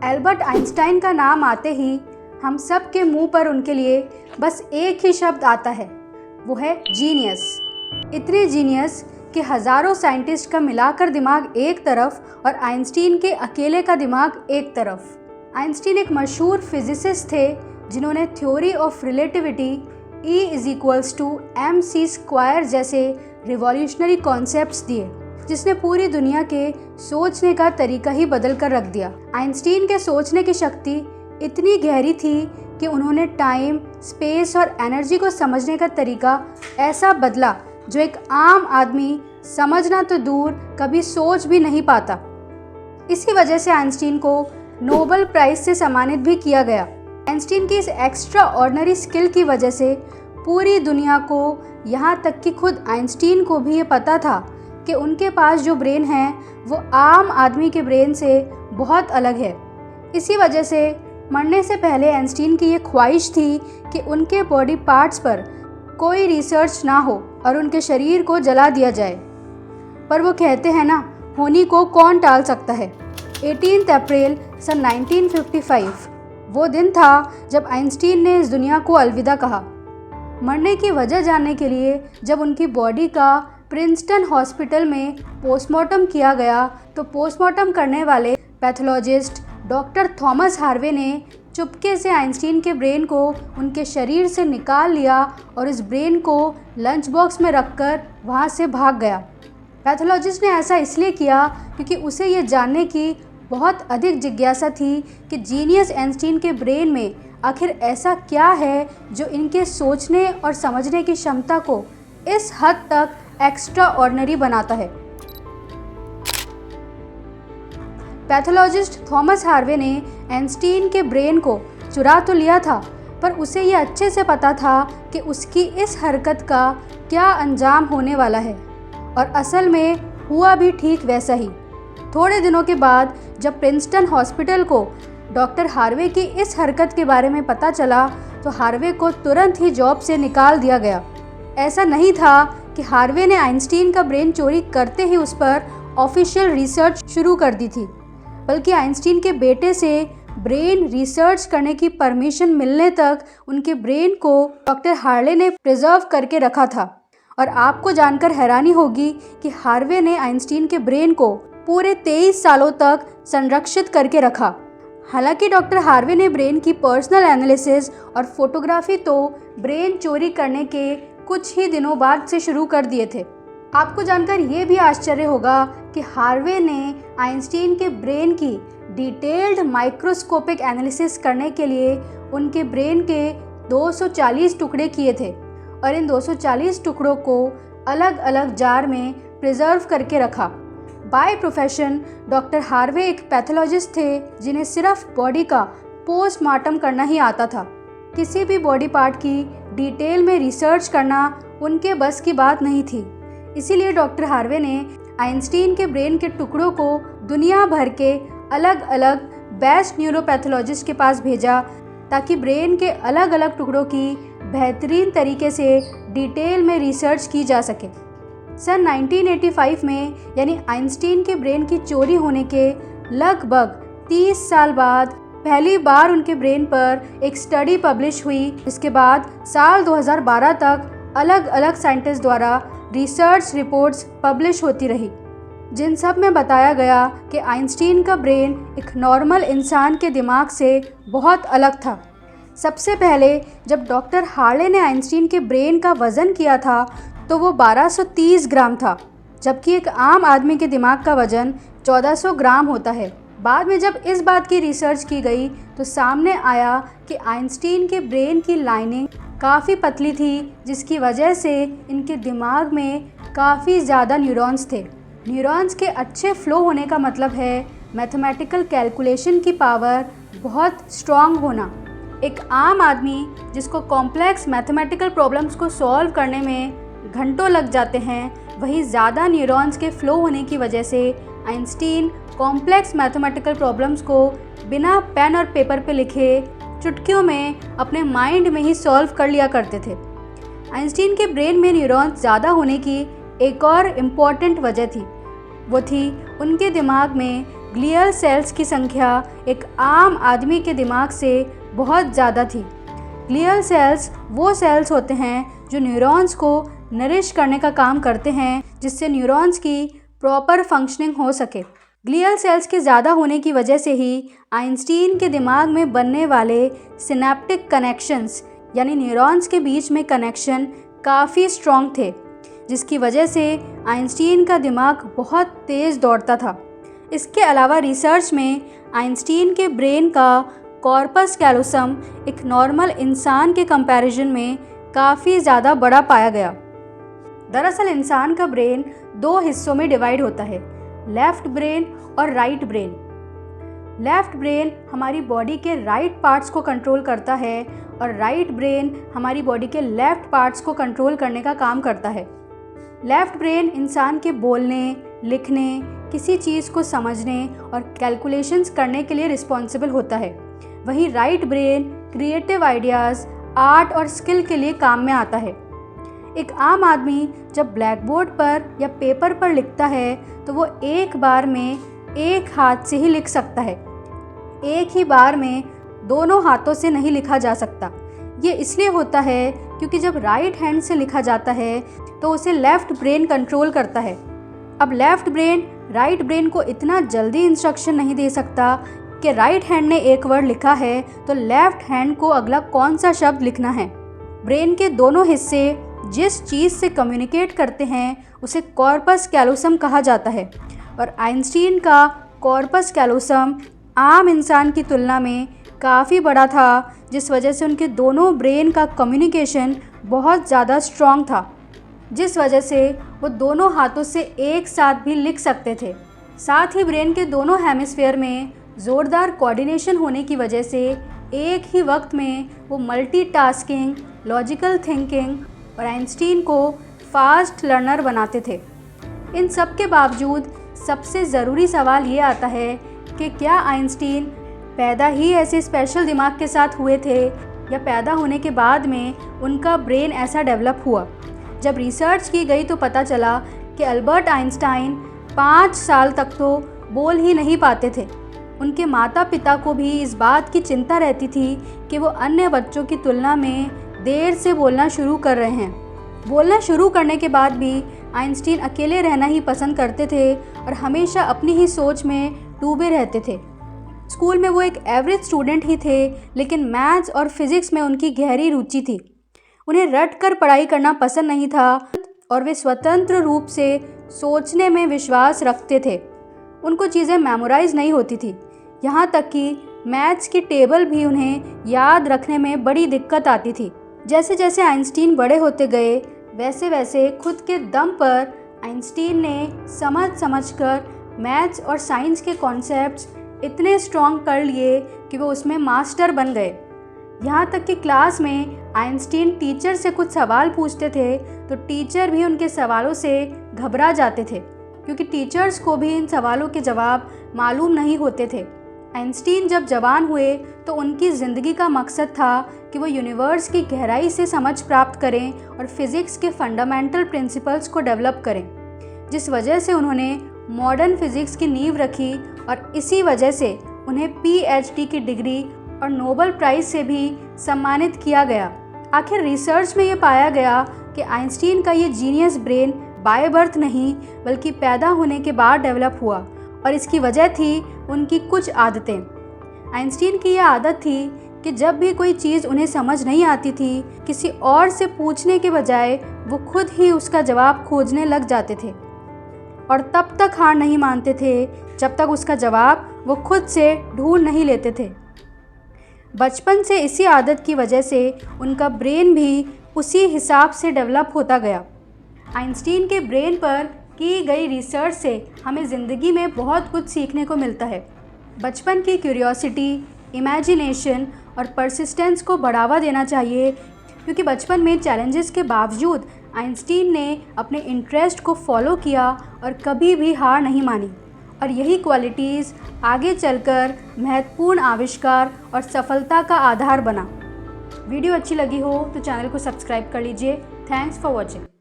Albert Einstein का नाम आते ही हम सब के मुंह पर उनके लिए बस एक ही शब्द आता है, वो है जीनियस। इतने जीनियस कि हज़ारों साइंटिस्ट का मिलाकर दिमाग एक तरफ और आइंस्टीन के अकेले का दिमाग एक तरफ। आइंस्टीन एक मशहूर फिजिसिस्ट थे जिन्होंने थ्योरी ऑफ रिलेटिविटी E=mc² जैसे रिवॉल्यूशनरी कॉन्सेप्ट्स दिए, जिसने पूरी दुनिया के सोचने का तरीका ही बदल कर रख दिया। आइंस्टीन के सोचने की शक्ति इतनी गहरी थी कि उन्होंने टाइम, स्पेस और एनर्जी को समझने का तरीका ऐसा बदला जो एक आम आदमी समझना तो दूर कभी सोच भी नहीं पाता। इसी वजह से आइंस्टीन को नोबेल प्राइज से सम्मानित भी किया गया। आइंस्टीन की इस एक्स्ट्रा ऑर्डिनरी स्किल की वजह से पूरी दुनिया को, यहाँ तक कि खुद आइंस्टीन को भी ये पता था कि उनके पास जो ब्रेन है वो आम आदमी के ब्रेन से बहुत अलग है। इसी वजह से मरने से पहले आइंस्टीन की ये ख्वाहिश थी कि उनके बॉडी पार्ट्स पर कोई रिसर्च ना हो और उनके शरीर को जला दिया जाए। पर वो कहते हैं ना, होनी को कौन टाल सकता है। 18 अप्रैल सन 1955 वो दिन था जब आइंस्टीन ने इस दुनिया को अलविदा कहा। मरने की वजह जानने के लिए जब उनकी बॉडी का प्रिंसटन हॉस्पिटल में पोस्टमार्टम किया गया तो पोस्टमार्टम करने वाले पैथोलॉजिस्ट डॉक्टर थॉमस हार्वे ने चुपके से आइंस्टीन के ब्रेन को उनके शरीर से निकाल लिया और इस ब्रेन को लंच बॉक्स में रखकर वहाँ से भाग गया। पैथोलॉजिस्ट ने ऐसा इसलिए किया क्योंकि उसे ये जानने की बहुत अधिक जिज्ञासा थी कि जीनियस आइंस्टीन के ब्रेन में आखिर ऐसा क्या है जो इनके सोचने और समझने की क्षमता को इस हद तक एक्स्ट्रा ऑर्डिनरी बनाता है। पैथोलॉजिस्ट थॉमस हार्वे ने आइंस्टीन के ब्रेन को चुरा तो लिया था, पर उसे ये अच्छे से पता था कि उसकी इस हरकत का क्या अंजाम होने वाला है, और असल में हुआ भी ठीक वैसा ही। थोड़े दिनों के बाद जब प्रिंसटन हॉस्पिटल को डॉक्टर हार्वे की इस हरकत के बारे में पता चला तो हार्वे को तुरंत ही जॉब से निकाल दिया गया। ऐसा नहीं था कि हार्वे ने आइंस्टीन का ब्रेन चोरी करते ही उस पर ऑफिशियल रिसर्च शुरू कर दी थी, बल्कि आइंस्टीन के बेटे से ब्रेन रिसर्च करने की परमिशन मिलने तक उनके ब्रेन को डॉक्टर हार्वे ने प्रिजर्व करके रखा था। और आपको जानकर हैरानी होगी कि हार्वे ने आइंस्टीन के ब्रेन को पूरे 23 सालों तक संरक्षित करके रखा। हालांकि डॉक्टर हार्वे ने ब्रेन की पर्सनल एनालिसिस और फोटोग्राफी तो ब्रेन चोरी करने के कुछ ही दिनों बाद से शुरू कर दिए थे। आपको जानकर ये भी आश्चर्य होगा कि हार्वे ने आइंस्टीन के ब्रेन की डिटेल्ड माइक्रोस्कोपिक एनालिसिस करने के लिए उनके ब्रेन के 240 टुकड़े किए थे और इन 240 टुकड़ों को अलग अलग जार में प्रिजर्व करके रखा। बाय प्रोफेशन डॉक्टर हार्वे एक पैथोलॉजिस्ट थे जिन्हें सिर्फ बॉडी का पोस्टमार्टम करना ही आता था। किसी भी बॉडी पार्ट की डिटेल में रिसर्च करना उनके बस की बात नहीं थी। इसीलिए डॉक्टर हार्वे ने आइंस्टीन के ब्रेन के टुकड़ों को दुनिया भर के अलग अलग बेस्ट न्यूरोपैथोलॉजिस्ट के पास भेजा ताकि ब्रेन के अलग अलग टुकड़ों की बेहतरीन तरीके से डिटेल में रिसर्च की जा सके। सन 1985 में यानी आइंस्टीन के ब्रेन की चोरी होने के लगभग 30 साल बाद पहली बार उनके ब्रेन पर एक स्टडी पब्लिश हुई, जिसके बाद साल 2012 तक अलग अलग साइंटिस्ट द्वारा रिसर्च रिपोर्ट्स पब्लिश होती रही, जिन सब में बताया गया कि आइंस्टीन का ब्रेन एक नॉर्मल इंसान के दिमाग से बहुत अलग था। सबसे पहले जब डॉक्टर हार्वे ने आइंस्टीन के ब्रेन का वज़न किया था तो वो 1230 ग्राम था, जबकि एक आम आदमी के दिमाग का वज़न 1400 ग्राम होता है। बाद में जब इस बात की रिसर्च की गई तो सामने आया कि आइंस्टीन के ब्रेन की लाइनिंग काफ़ी पतली थी, जिसकी वजह से इनके दिमाग में काफ़ी ज़्यादा न्यूरॉन्स थे। न्यूरॉन्स के अच्छे फ्लो होने का मतलब है मैथमेटिकल कैलकुलेशन की पावर बहुत स्ट्रॉन्ग होना। एक आम आदमी जिसको कॉम्प्लेक्स मैथमेटिकल प्रॉब्लम्स को सॉल्व करने में घंटों लग जाते हैं, वही ज़्यादा न्यूरॉन्स के फ्लो होने की वजह से आइंस्टीन कॉम्प्लेक्स मैथमेटिकल प्रॉब्लम्स को बिना पेन और पेपर पे लिखे चुटकियों में अपने माइंड में ही सॉल्व कर लिया करते थे। आइंस्टीन के ब्रेन में न्यूरॉन्स ज़्यादा होने की एक और इम्पॉर्टेंट वजह थी, वो थी उनके दिमाग में ग्लियल सेल्स की संख्या एक आम आदमी के दिमाग से बहुत ज़्यादा थी। ग्लियल सेल्स वो सेल्स होते हैं जो न्यूरॉन्स को नरिश करने का काम करते हैं, जिससे न्यूरॉन्स की प्रॉपर फंक्शनिंग हो सके। ग्लियल सेल्स के ज़्यादा होने की वजह से ही आइंस्टीन के दिमाग में बनने वाले सिनेप्टिक कनेक्शंस यानी न्यूरॉन्स के बीच में कनेक्शन काफ़ी स्ट्रॉन्ग थे, जिसकी वजह से आइंस्टीन का दिमाग बहुत तेज़ दौड़ता था। इसके अलावा रिसर्च में आइंस्टीन के ब्रेन का कॉर्पस कैलोसम एक नॉर्मल इंसान के कंपैरिजन में काफ़ी ज़्यादा बड़ा पाया गया। दरअसल इंसान का ब्रेन दो हिस्सों में डिवाइड होता है, लेफ़्ट ब्रेन और राइट ब्रेन। लेफ़्ट ब्रेन हमारी बॉडी के राइट पार्ट्स को कंट्रोल करता है और राइट ब्रेन हमारी बॉडी के लेफ़्ट पार्ट्स को कंट्रोल करने का काम करता है। लेफ़्ट ब्रेन इंसान के बोलने, लिखने, किसी चीज़ को समझने और कैलकुलेशंस करने के लिए रिस्पॉन्सिबल होता है। वहीं right brain creative ideas, art और स्किल के लिए काम में आता है। एक आम आदमी जब ब्लैक बोर्ड पर या पेपर पर लिखता है तो वो एक बार में एक हाथ से ही लिख सकता है। एक ही बार में दोनों हाथों से नहीं लिखा जा सकता। ये इसलिए होता है क्योंकि जब राइट हैंड से लिखा जाता है तो उसे लेफ़्ट ब्रेन कंट्रोल करता है। अब लेफ़्ट ब्रेन राइट ब्रेन को इतना जल्दी इंस्ट्रक्शन नहीं दे सकता कि राइट हैंड ने एक वर्ड लिखा है तो लेफ़्ट हैंड को अगला कौन सा शब्द लिखना है। ब्रेन के दोनों हिस्से जिस चीज़ से कम्युनिकेट करते हैं उसे कॉर्पस कैलोसम कहा जाता है और आइंस्टीन का कॉर्पस कैलोसम आम इंसान की तुलना में काफ़ी बड़ा था, जिस वजह से उनके दोनों ब्रेन का कम्युनिकेशन बहुत ज़्यादा स्ट्रॉन्ग था, जिस वजह से वो दोनों हाथों से एक साथ भी लिख सकते थे। साथ ही ब्रेन के दोनों हेमिस्फीयर में ज़ोरदार कोऑर्डिनेशन होने की वजह से एक ही वक्त में वो मल्टीटास्किंग, लॉजिकल थिंकिंग और आइंस्टीन को फास्ट लर्नर बनाते थे। इन सब के बावजूद सबसे ज़रूरी सवाल ये आता है कि क्या आइंस्टीन पैदा ही ऐसे स्पेशल दिमाग के साथ हुए थे या पैदा होने के बाद में उनका ब्रेन ऐसा डेवलप हुआ। जब रिसर्च की गई तो पता चला कि अल्बर्ट आइंस्टाइन 5 साल तक तो बोल ही नहीं पाते थे। उनके माता पिता को भी इस बात की चिंता रहती थी कि वो अन्य बच्चों की तुलना में देर से बोलना शुरू कर रहे हैं। बोलना शुरू करने के बाद भी आइंस्टीन अकेले रहना ही पसंद करते थे और हमेशा अपनी ही सोच में डूबे रहते थे। स्कूल में वो एक एवरेज स्टूडेंट ही थे, लेकिन मैथ्स और फिज़िक्स में उनकी गहरी रुचि थी। उन्हें रट कर पढ़ाई करना पसंद नहीं था और वे स्वतंत्र रूप से सोचने में विश्वास रखते थे। उनको चीज़ें मेमोराइज नहीं होती थी, यहाँ तक कि मैथ्स की टेबल भी उन्हें याद रखने में बड़ी दिक्कत आती थी। जैसे जैसे आइंस्टीन बड़े होते गए वैसे वैसे खुद के दम पर आइंस्टीन ने समझकर मैथ्स और साइंस के कॉन्सेप्ट्स इतने स्ट्रॉन्ग कर लिए कि वो उसमें मास्टर बन गए। यहाँ तक कि क्लास में आइंस्टीन टीचर से कुछ सवाल पूछते थे तो टीचर भी उनके सवालों से घबरा जाते थे, क्योंकि टीचर्स को भी इन सवालों के जवाब मालूम नहीं होते थे। आइंस्टीन जब जवान हुए तो उनकी ज़िंदगी का मकसद था कि वो यूनिवर्स की गहराई से समझ प्राप्त करें और फिज़िक्स के फंडामेंटल प्रिंसिपल्स को डेवलप करें, जिस वजह से उन्होंने मॉडर्न फिज़िक्स की नींव रखी और इसी वजह से उन्हें PhD की डिग्री और नोबेल प्राइज़ से भी सम्मानित किया गया। आखिर रिसर्च में ये पाया गया कि आइंस्टीन का ये जीनियस ब्रेन बाय बर्थ नहीं बल्कि पैदा होने के बाद डेवलप हुआ और इसकी वजह थी उनकी कुछ आदतें। आइंस्टीन की यह आदत थी कि जब भी कोई चीज़ उन्हें समझ नहीं आती थी, किसी और से पूछने के बजाय वो खुद ही उसका जवाब खोजने लग जाते थे और तब तक हार नहीं मानते थे जब तक उसका जवाब वो खुद से ढूंढ नहीं लेते थे। बचपन से इसी आदत की वजह से उनका ब्रेन भी उसी हिसाब से डेवलप होता गया। आइंस्टीन के ब्रेन पर की गई रिसर्च से हमें ज़िंदगी में बहुत कुछ सीखने को मिलता है। बचपन की क्यूरियोसिटी, इमेजिनेशन और परसिस्टेंस को बढ़ावा देना चाहिए, क्योंकि बचपन में चैलेंजेस के बावजूद आइंस्टीन ने अपने इंटरेस्ट को फॉलो किया और कभी भी हार नहीं मानी और यही क्वालिटीज़ आगे चलकर महत्वपूर्ण आविष्कार और सफलता का आधार बना। वीडियो अच्छी लगी हो तो चैनल को सब्सक्राइब कर लीजिए। Thanks for watching.